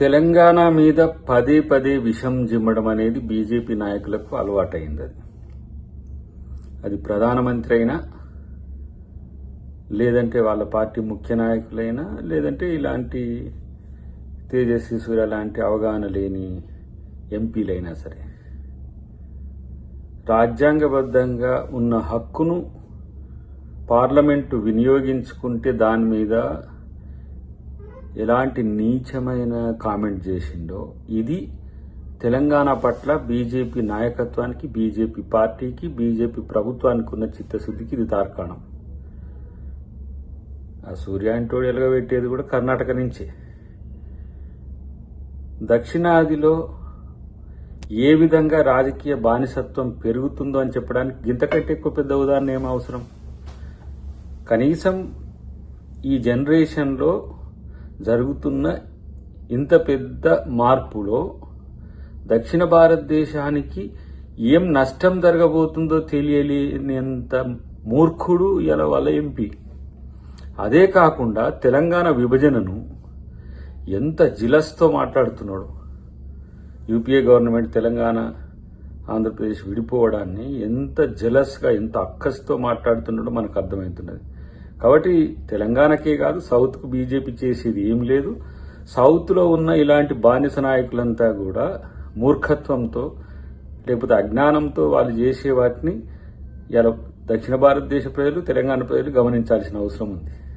తెలంగాణ మీద పదే పదే విషం జిమ్మడం అనేది బీజేపీ నాయకులకు అలవాటైంది. అది ప్రధానమంత్రి అయినా, లేదంటే వాళ్ళ పార్టీ ముఖ్య నాయకులైనా, లేదంటే ఇలాంటి తేజస్వి సూర్య లాంటి అవగాహన లేని ఎంపీలైనా సరే, రాజ్యాంగబద్ధంగా ఉన్న హక్కును పార్లమెంటు వినియోగించుకుంటే దాని మీద ఎలాంటి నీచమైన కామెంట్ చేసిండో ఇది తెలంగాణ పట్ల బీజేపీ నాయకత్వానికి, బీజేపీ పార్టీకి, బీజేపీ ప్రభుత్వానికి ఉన్న చిత్తశుద్ధికి ఇది తార్కాణం. ఆ సూర్య అంటోడు ఎలగబెట్టేది కూడా కర్ణాటక నుంచే. దక్షిణాదిలో ఏ విధంగా రాజకీయ బానిసత్వం పెరుగుతుందో అని చెప్పడానికి ఇంతకంటే ఎక్కువ పెద్ద ఉదాహరణ ఏం అవసరం? కనీసం ఈ జనరేషన్లో జరుగుతున్న ఇంత పెద్ద మార్పులో దక్షిణ భారతదేశానికి ఏం నష్టం జరగబోతుందో తెలియలేనంత మూర్ఖుడు ఇలా వాళ్ళ ఎంపీ. అదే కాకుండా తెలంగాణ విభజనను ఎంత జిలస్తో మాట్లాడుతున్నాడు. యూపీఏ గవర్నమెంట్ తెలంగాణ ఆంధ్రప్రదేశ్ విడిపోవడాన్ని ఎంత జలస్గా, ఎంత అక్కస్తో మాట్లాడుతున్నాడో మనకు అర్థమవుతున్నది. కాబట్టి తెలంగాణకే కాదు, సౌత్కు బీజేపీ చేసేది ఏం లేదు. సౌత్లో ఉన్న ఇలాంటి బానిస నాయకులంతా కూడా మూర్ఖత్వంతో లేకపోతే అజ్ఞానంతో వాళ్ళు చేసే వాటిని ఇలా దక్షిణ భారతదేశ ప్రజలు, తెలంగాణ ప్రజలు గమనించాల్సిన అవసరం ఉంది.